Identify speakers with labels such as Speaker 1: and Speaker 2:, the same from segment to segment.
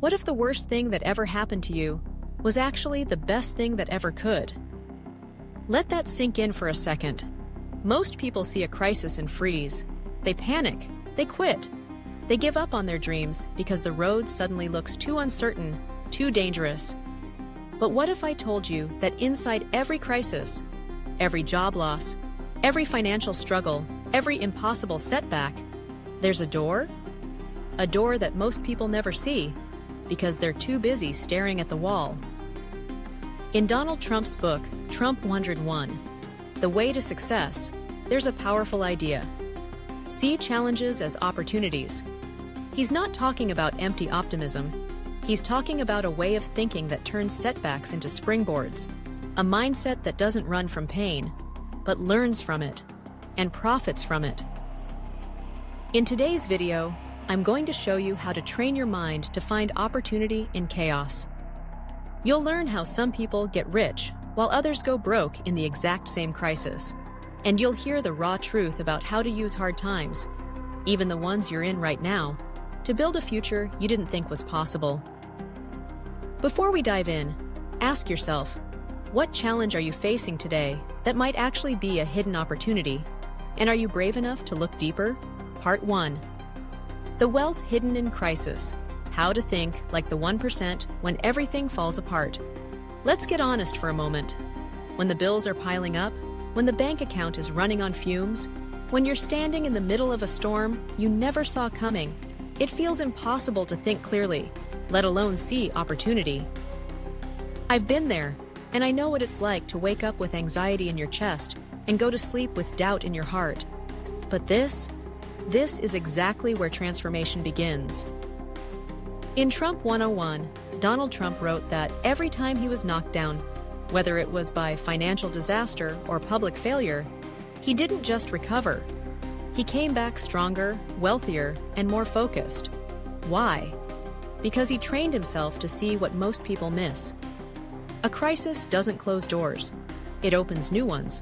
Speaker 1: What if the worst thing that ever happened to you was actually the best thing that ever could? Let that sink in for a second. Most people see a crisis and freeze. They panic. They quit. They give up on their dreams because the road suddenly looks too uncertain, too dangerous. But what if I told you that inside every crisis, every job loss, every financial struggle, every impossible setback, there's a door? A door that most people never see because they're too busy staring at the wall. In Donald Trump's book, Trump 101, The Way to Success, there's a powerful idea. See challenges as opportunities. He's not talking about empty optimism. He's talking about a way of thinking that turns setbacks into springboards, a mindset that doesn't run from pain, but learns from it and profits from it. In today's video, I'm going to show you how to train your mind to find opportunity in chaos. You'll learn how some people get rich while others go broke in the exact same crisis. And you'll hear the raw truth about how to use hard times, even the ones you're in right now, to build a future you didn't think was possible. Before we dive in, ask yourself, what challenge are you facing today that might actually be a hidden opportunity? And are you brave enough to look deeper? Part 1. The Wealth Hidden in Crisis. How to think like the 1% when everything falls apart. Let's get honest for a moment. When the bills are piling up, when the bank account is running on fumes, when you're standing in the middle of a storm you never saw coming, it feels impossible to think clearly, let alone see opportunity. I've been there, and I know what it's like to wake up with anxiety in your chest and go to sleep with doubt in your heart. But this is exactly where transformation begins. In Trump 101, Donald Trump wrote that every time he was knocked down, whether it was by financial disaster or public failure, he didn't just recover. He came back stronger, wealthier, and more focused. Why? Because he trained himself to see what most people miss. A crisis doesn't close doors. It opens new ones.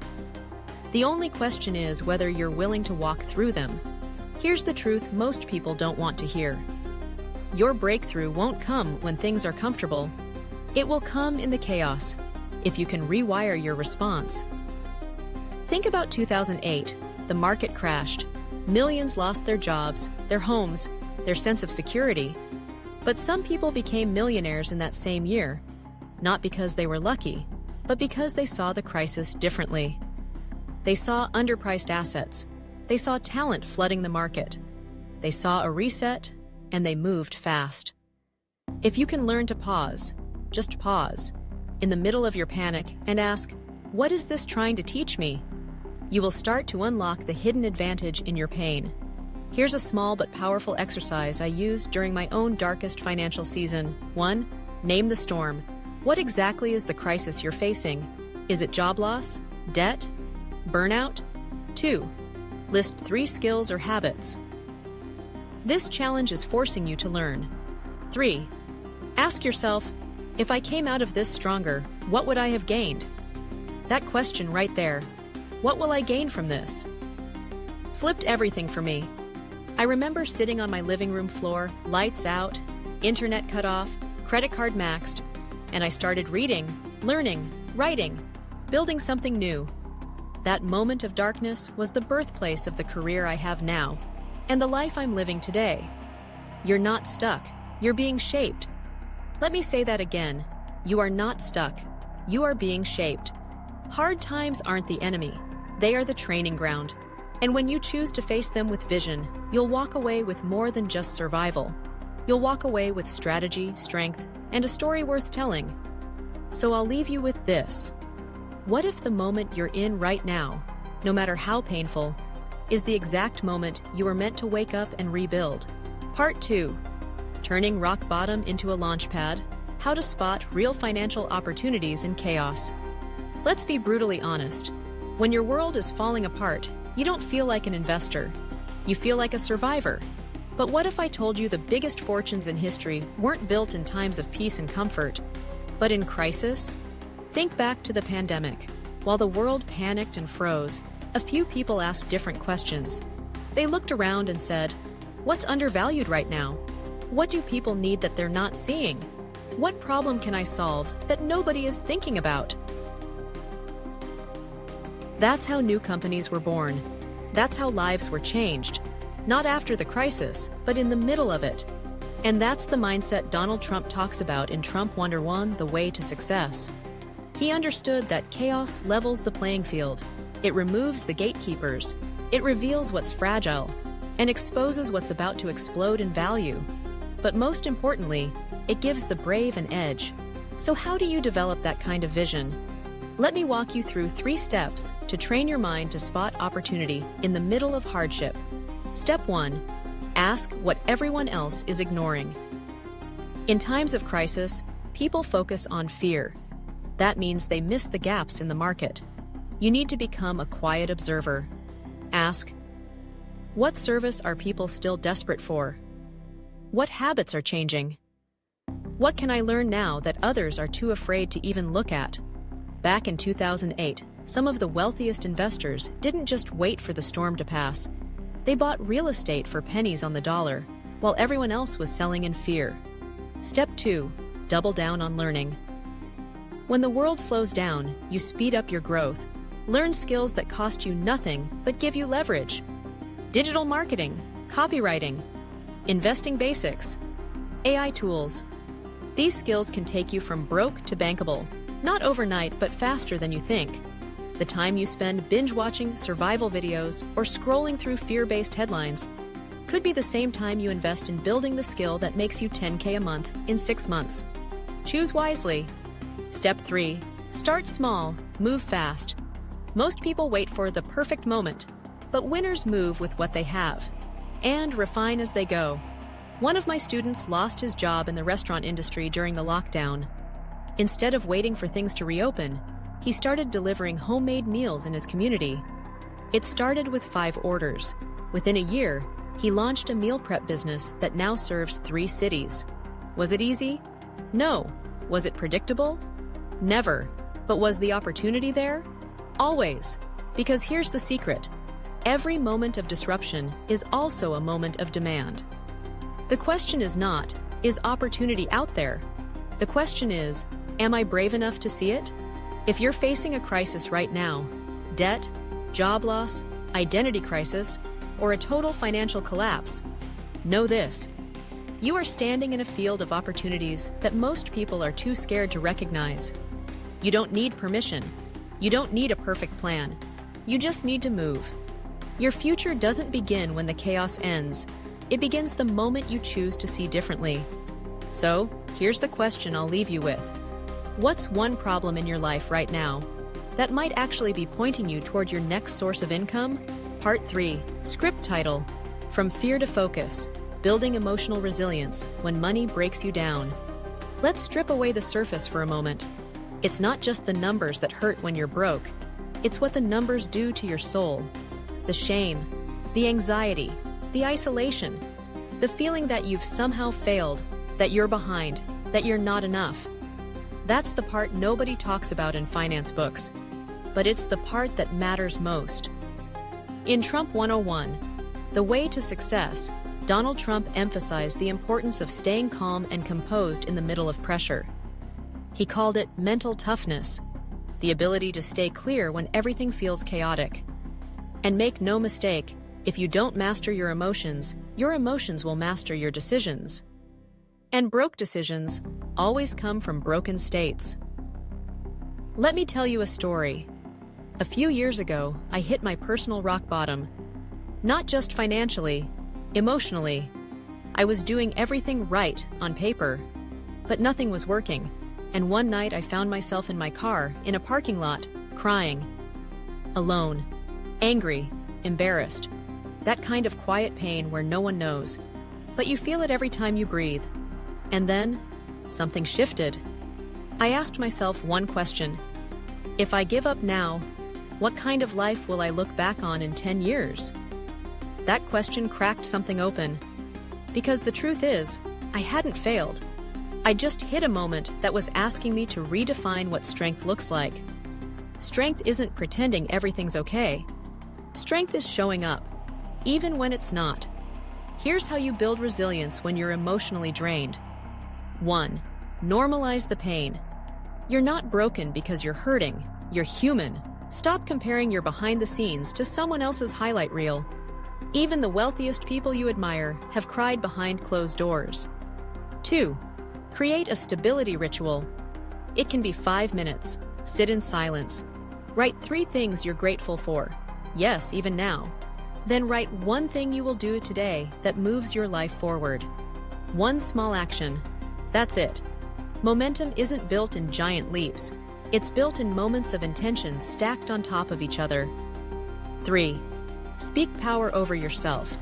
Speaker 1: The only question is whether you're willing to walk through them. Here's the truth most people don't want to hear. Your breakthrough won't come when things are comfortable. It will come in the chaos, if you can rewire your response. Think about 2008. The market crashed. Millions lost their jobs, their homes, their sense of security. But some people became millionaires in that same year, not because they were lucky, but because they saw the crisis differently. They saw underpriced assets. They saw talent flooding the market. They saw a reset, and they moved fast. If you can learn to pause, just pause, in the middle of your panic and ask, what is this trying to teach me? You will start to unlock the hidden advantage in your pain. Here's a small but powerful exercise I used during my own darkest financial season. 1. Name the storm. What exactly is the crisis you're facing? Is it job loss? Debt? Burnout? 2. List 3 skills or habits. This challenge is forcing you to learn. 3. Ask yourself, if I came out of this stronger, what would I have gained? That question right there. What will I gain from this? Flipped everything for me. I remember sitting on my living room floor, lights out, internet cut off, credit card maxed, and I started reading, learning, writing, building something new. That moment of darkness was the birthplace of the career I have now, and the life I'm living today. You're not stuck. You're being shaped. Let me say that again. You are not stuck. You are being shaped. Hard times aren't the enemy. They are the training ground. And when you choose to face them with vision, you'll walk away with more than just survival. You'll walk away with strategy, strength, and a story worth telling. So I'll leave you with this. What if the moment you're in right now, no matter how painful, is the exact moment you were meant to wake up and rebuild? Part 2. Turning rock bottom into a launch pad. How to spot real financial opportunities in chaos. Let's be brutally honest. When your world is falling apart, you don't feel like an investor. You feel like a survivor. But what if I told you the biggest fortunes in history weren't built in times of peace and comfort, but in crisis? Think back to the pandemic. While the world panicked and froze, a few people asked different questions. They looked around and said, "What's undervalued right now? What do people need that they're not seeing? What problem can I solve that nobody is thinking about? That's how new companies were born. That's how lives were changed. Not after the crisis, but in the middle of it. And that's the mindset Donald Trump talks about in Trump 101, The Way to Success. He understood that chaos levels the playing field. It removes the gatekeepers. It reveals what's fragile and exposes what's about to explode in value. But most importantly, it gives the brave an edge. So how do you develop that kind of vision? Let me walk you through 3 steps to train your mind to spot opportunity in the middle of hardship. Step 1. Ask what everyone else is ignoring. In times of crisis, people focus on fear. That means they miss the gaps in the market. You need to become a quiet observer. Ask, what service are people still desperate for? What habits are changing? What can I learn now that others are too afraid to even look at? Back in 2008, some of the wealthiest investors didn't just wait for the storm to pass. They bought real estate for pennies on the dollar, while everyone else was selling in fear. Step 2. Double down on learning. When the world slows down, you speed up your growth. Learn skills that cost you nothing but give you leverage. Digital marketing, copywriting, investing basics, AI tools. These skills can take you from broke to bankable, not overnight, but faster than you think. The time you spend binge-watching survival videos or scrolling through fear-based headlines could be the same time you invest in building the skill that makes you $10K a month in 6 months. Choose wisely. Step 3. Start small, move fast. Most people wait for the perfect moment, but winners move with what they have and refine as they go. One of my students lost his job in the restaurant industry during the lockdown. Instead of waiting for things to reopen, he started delivering homemade meals in his community. It started with 5 orders. Within a year, he launched a meal prep business that now serves 3 cities. Was it easy? No. Was it predictable? Never. But was the opportunity there? Always. Because here's the secret. Every moment of disruption is also a moment of demand. The question is not, is opportunity out there? The question is, am I brave enough to see it? If you're facing a crisis right now, debt, job loss, identity crisis, or a total financial collapse, know this. You are standing in a field of opportunities that most people are too scared to recognize. You don't need permission. You don't need a perfect plan. You just need to move. Your future doesn't begin when the chaos ends. It begins the moment you choose to see differently. So, here's the question I'll leave you with. What's one problem in your life right now that might actually be pointing you toward your next source of income? Part 3. Script title. From Fear to Focus. Building Emotional Resilience When Money Breaks You Down. Let's strip away the surface for a moment. It's not just the numbers that hurt when you're broke. It's what the numbers do to your soul. The shame, the anxiety, the isolation, the feeling that you've somehow failed, that you're behind, that you're not enough. That's the part nobody talks about in finance books, but it's the part that matters most. In Trump 101, The Way to Success, Donald Trump emphasized the importance of staying calm and composed in the middle of pressure. He called it mental toughness, the ability to stay clear when everything feels chaotic. And make no mistake, if you don't master your emotions will master your decisions. And broke decisions always come from broken states. Let me tell you a story. A few years ago, I hit my personal rock bottom. Not just financially, emotionally. I was doing everything right on paper, but nothing was working. And one night I found myself in my car, in a parking lot, crying. Alone. Angry. Embarrassed. That kind of quiet pain where no one knows. But you feel it every time you breathe. And then, something shifted. I asked myself one question. If I give up now, what kind of life will I look back on in 10 years? That question cracked something open. Because the truth is, I hadn't failed. I just hit a moment that was asking me to redefine what strength looks like. Strength isn't pretending everything's okay. Strength is showing up, even when it's not. Here's how you build resilience when you're emotionally drained. 1. Normalize the pain. You're not broken because you're hurting. You're human. Stop comparing your behind the scenes to someone else's highlight reel. Even the wealthiest people you admire have cried behind closed doors. 2. Create a stability ritual. It can be 5 minutes. Sit in silence. Write 3 things you're grateful for. Yes, even now. Then write 1 thing you will do today that moves your life forward. 1 small action. That's it. Momentum isn't built in giant leaps. It's built in moments of intention stacked on top of each other. 3. Speak power over yourself.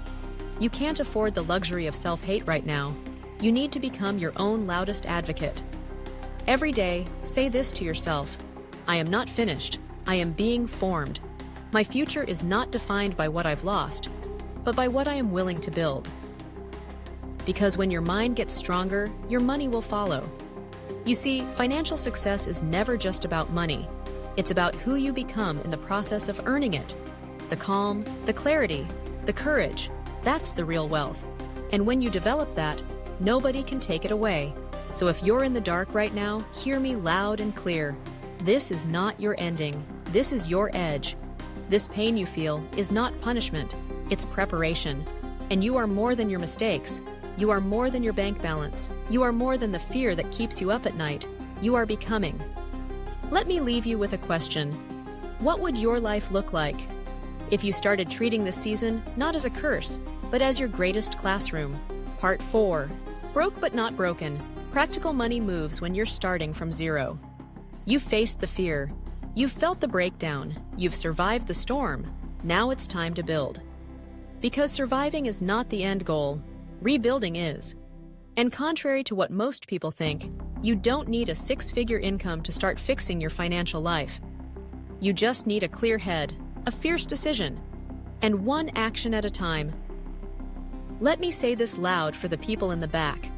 Speaker 1: You can't afford the luxury of self-hate right now. You need to become your own loudest advocate. Every day, say this to yourself: I am not finished. I am being formed. My future is not defined by what I've lost, but by what I am willing to build. Because when your mind gets stronger, your money will follow. You see, financial success is never just about money. It's about who you become in the process of earning it. The calm, the clarity, the courage, that's the real wealth. And when you develop that, nobody can take it away. So if you're in the dark right now, hear me loud and clear. This is not your ending. This is your edge. This pain you feel is not punishment, it's preparation. And you are more than your mistakes. You are more than your bank balance. You are more than the fear that keeps you up at night. You are becoming. Let me leave you with a question. What would your life look like if you started treating this season not as a curse, but as your greatest classroom? Part 4. Broke but not broken. Practical money moves when you're starting from zero. You've faced the fear. You've felt the breakdown. You've survived the storm. Now it's time to build. Because surviving is not the end goal. Rebuilding is. And contrary to what most people think, you don't need a 6-figure income to start fixing your financial life. You just need a clear head, a fierce decision, and 1 action at a time. Let me say this loud for the people in the back.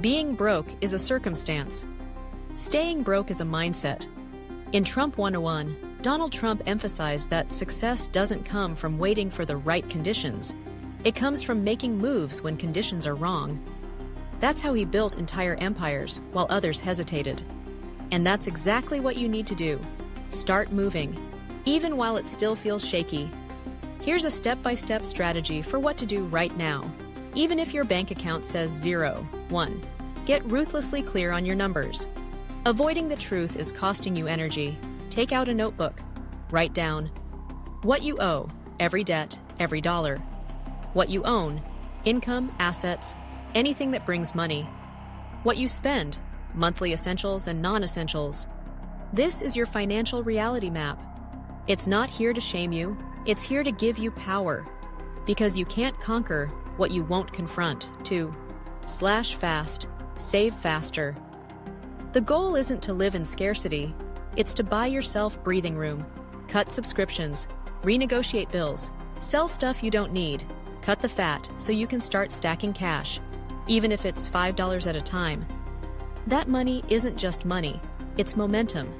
Speaker 1: Being broke is a circumstance. Staying broke is a mindset. In Trump 101, Donald Trump emphasized that success doesn't come from waiting for the right conditions. It comes from making moves when conditions are wrong. That's how he built entire empires while others hesitated. And that's exactly what you need to do. Start moving, even while it still feels shaky. Here's a step-by-step strategy for what to do right now. Even if your bank account says 0, 1. Get ruthlessly clear on your numbers. Avoiding the truth is costing you energy. Take out a notebook. Write down what you owe, every debt, every dollar. What you own, income, assets, anything that brings money. What you spend, monthly essentials and non-essentials. This is your financial reality map. It's not here to shame you, it's here to give you power. Because you can't conquer what you won't confront. 2. Slash fast, save faster. The goal isn't to live in scarcity, it's to buy yourself breathing room. Cut subscriptions, renegotiate bills, sell stuff you don't need, cut the fat so you can start stacking cash, even if it's $5 at a time. That money isn't just money, it's momentum.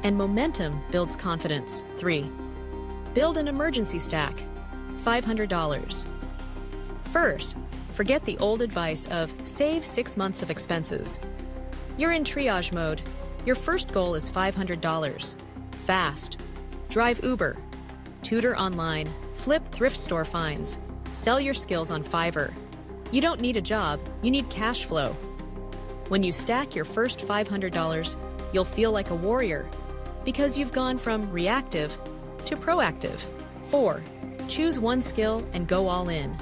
Speaker 1: And momentum builds confidence. 3. Build an emergency stack. $500. First, forget the old advice of save 6 months of expenses. You're in triage mode. Your first goal is $500. Fast. Drive Uber. Tutor online. Flip thrift store finds. Sell your skills on Fiverr. You don't need a job, you need cash flow. When you stack your first $500, you'll feel like a warrior because you've gone from reactive to proactive. 4. Choose one skill and go all in.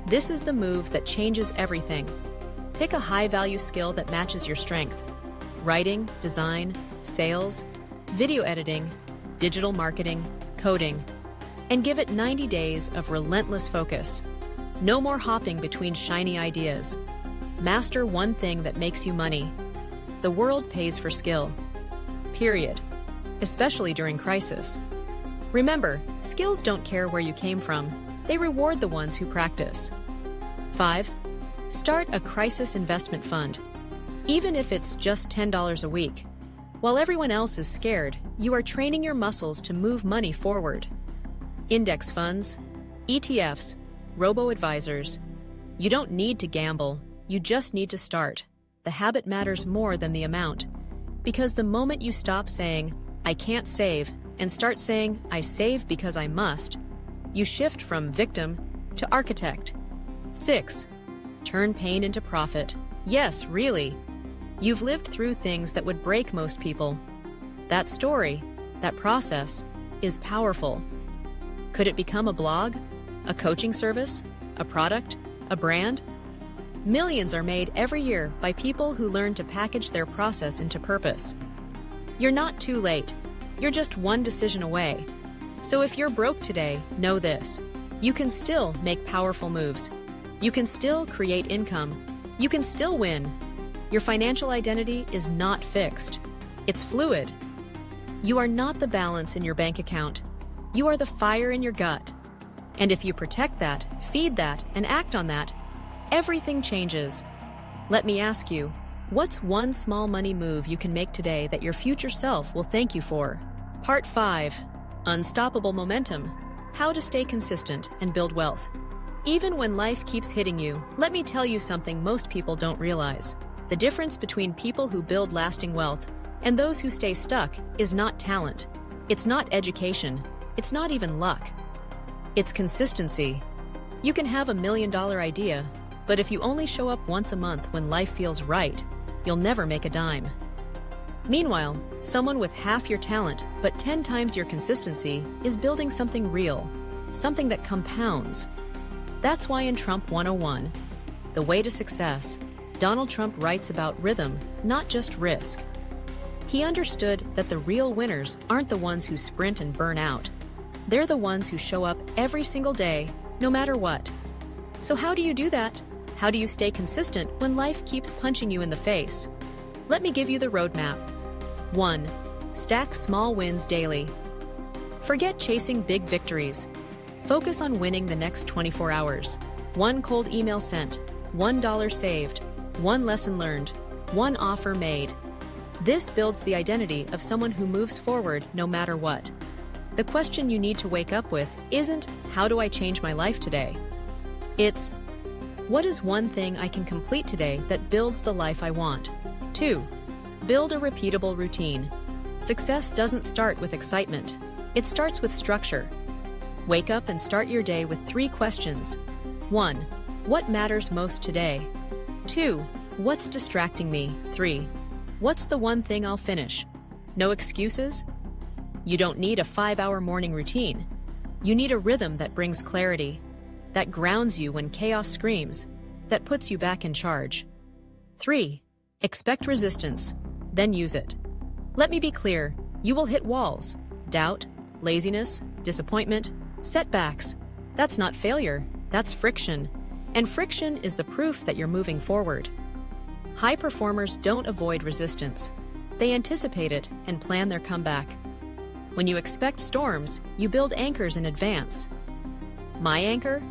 Speaker 1: This is the move that changes everything. Pick a high-value skill that matches your strength. Writing, design, sales, video editing, digital marketing, coding, and give it 90 days of relentless focus. No more hopping between shiny ideas. Master one thing that makes you money. The world pays for skill. Period. Especially during crisis. Remember, skills don't care where you came from. They reward the ones who practice. 5. Start a crisis investment fund. Even if it's just $10 a week. While everyone else is scared, you are training your muscles to move money forward. Index funds, ETFs, robo-advisors, You don't need to gamble, you just need to start. The habit matters more than the amount. Because the moment you stop saying, "I can't save," and start saying, "I save because I must," you shift from victim to architect. 6. Turn pain into profit. Yes, really. You've lived through things that would break most people. That story, that process, is powerful. Could it become a blog? A coaching service? A product? A brand? Millions are made every year by people who learn to package their process into purpose. You're not too late. You're just one decision away. So if you're broke today, know this. You can still make powerful moves. You can still create income. You can still win. Your financial identity is not fixed. It's fluid. You are not the balance in your bank account. You are the fire in your gut. And if you protect that, feed that, and act on that, everything changes. Let me ask you, what's one small money move you can make today that your future self will thank you for? Part 5. Unstoppable momentum. How to stay consistent and build wealth. Even when life keeps hitting you, let me tell you something most people don't realize. The difference between people who build lasting wealth and those who stay stuck is not talent. It's not education. It's not even luck. It's consistency. You can have $1 million idea, but if you only show up once a month when life feels right, you'll never make a dime. Meanwhile, someone with half your talent but 10 times your consistency is building something real, something that compounds. That's why in Trump 101, The Way to Success, Donald Trump writes about rhythm, not just risk. He understood that the real winners aren't the ones who sprint and burn out. They're the ones who show up every single day, no matter what. So how do you do that? How do you stay consistent when life keeps punching you in the face? Let me give you the roadmap. 1. Stack small wins daily. Forget chasing big victories. Focus on winning the next 24 hours. 1 cold email sent, $1 saved, 1 lesson learned, 1 offer made. This builds the identity of someone who moves forward no matter what. The question you need to wake up with isn't, "How do I change my life today?" It's, "What is one thing I can complete today that builds the life I want?" 2. Build a repeatable routine. Success doesn't start with excitement. It starts with structure. Wake up and start your day with 3 questions. 1. What matters most today? 2. What's distracting me? 3. What's the one thing I'll finish? No excuses? You don't need a 5-hour morning routine. You need a rhythm that brings clarity, that grounds you when chaos screams, that puts you back in charge. 3. Expect resistance, then use it. Let me be clear, you will hit walls, doubt, laziness, disappointment, setbacks. That's not failure, that's friction. And friction is the proof that you're moving forward. High performers don't avoid resistance. They anticipate it and plan their comeback. When you expect storms, you build anchors in advance. My anchor?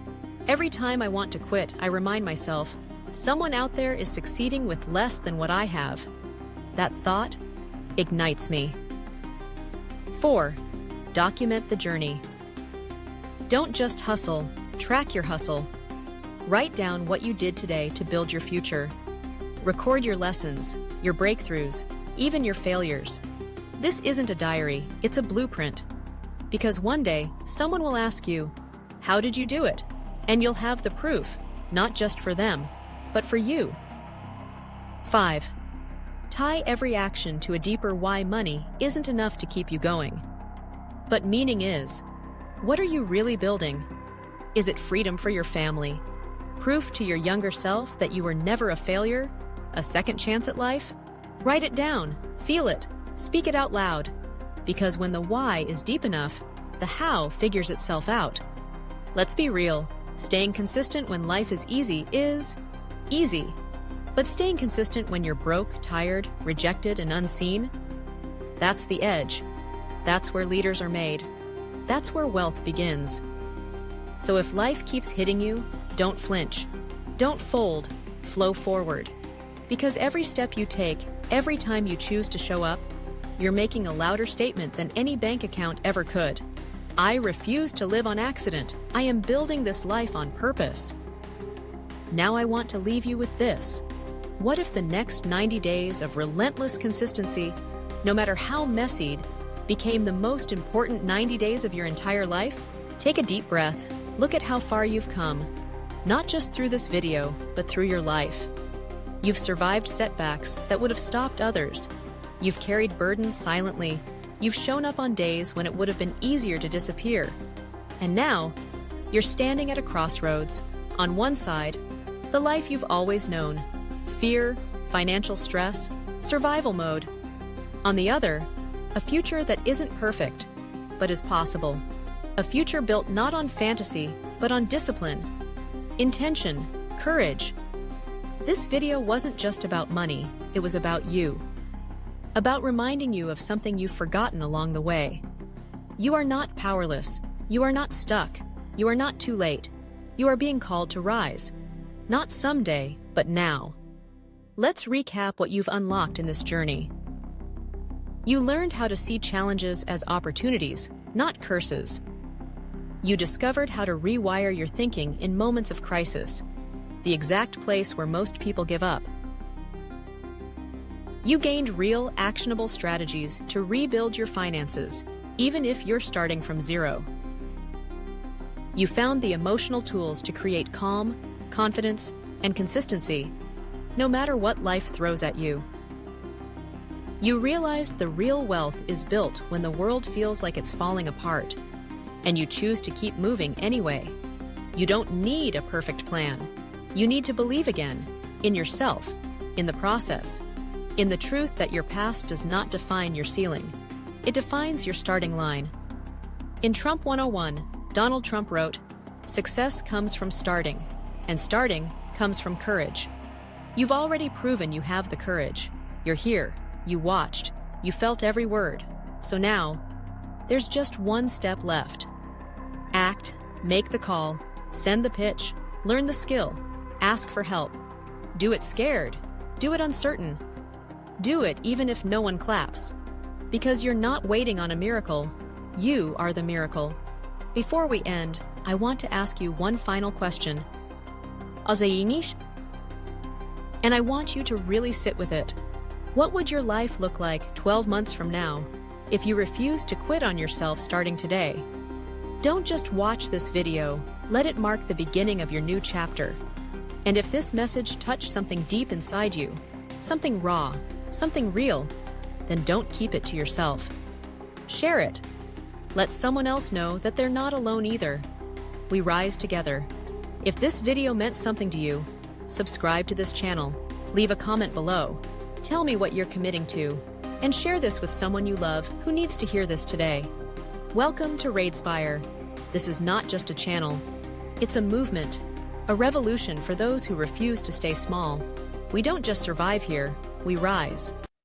Speaker 1: Every time I want to quit, I remind myself, someone out there is succeeding with less than what I have. That thought ignites me. 4. Document the journey. Don't just hustle, track your hustle. Write down what you did today to build your future. Record your lessons, your breakthroughs, even your failures. This isn't a diary, it's a blueprint. Because one day, someone will ask you, "How did you do it?" And you'll have the proof, not just for them, but for you. 5. Tie every action to a deeper why. Money isn't enough to keep you going. But meaning is. What are you really building? Is it freedom for your family? Proof to your younger self that you were never a failure? A second chance at life? Write it down, feel it, speak it out loud. Because when the why is deep enough, the how figures itself out. Let's be real, staying consistent when life is easy is easy. But staying consistent when you're broke, tired, rejected, and unseen? That's the edge. That's where leaders are made. That's where wealth begins. So if life keeps hitting you, don't flinch. Don't fold, flow forward. Because every step you take, every time you choose to show up, you're making a louder statement than any bank account ever could. I refuse to live on accident. I am building this life on purpose. Now I want to leave you with this. What if the next 90 days of relentless consistency, no matter how messy, became the most important 90 days of your entire life? Take a deep breath. Look at how far you've come. Not just through this video, but through your life. You've survived setbacks that would have stopped others. You've carried burdens silently. You've shown up on days when it would have been easier to disappear. And now, you're standing at a crossroads. On one side, the life you've always known. Fear, financial stress, survival mode. On the other, a future that isn't perfect, but is possible. A future built not on fantasy, but on discipline, intention, courage. This video wasn't just about money, it was about you. About reminding you of something you've forgotten along the way. You are not powerless. You are not stuck. You are not too late. You are being called to rise. Not someday, but now. Let's recap what you've unlocked in this journey. You learned how to see challenges as opportunities, not curses. You discovered how to rewire your thinking in moments of crisis, the exact place where most people give up. You gained real, actionable strategies to rebuild your finances, even if you're starting from zero. You found the emotional tools to create calm, confidence, and consistency, no matter what life throws at you. You realized the real wealth is built when the world feels like it's falling apart, and you choose to keep moving anyway. You don't need a perfect plan. You need to believe again, in yourself, in the process, in the truth that your past does not define your ceiling. It defines your starting line. In Trump 101, Donald Trump wrote, "Success comes from starting, and starting comes from courage." You've already proven you have the courage. You're here, you watched, you felt every word. So now, there's just one step left. Act, make the call, send the pitch, learn the skill, ask for help. Do it scared, do it uncertain. Do it even if no one claps. Because you're not waiting on a miracle, you are the miracle. Before we end, I want to ask you one final question. Azayinish? And I want you to really sit with it. What would your life look like 12 months from now if you refused to quit on yourself starting today? Don't just watch this video, let it mark the beginning of your new chapter. And if this message touched something deep inside you, something raw, something real, then don't keep it to yourself. Share it. Let someone else know that they're not alone either. We rise together. If this video meant something to you, subscribe to this channel, leave a comment below, tell me what you're committing to, and share this with someone you love who needs to hear this today. Welcome to Raidspire. This is not just a channel. It's a movement, a revolution for those who refuse to stay small. We don't just survive here, we rise.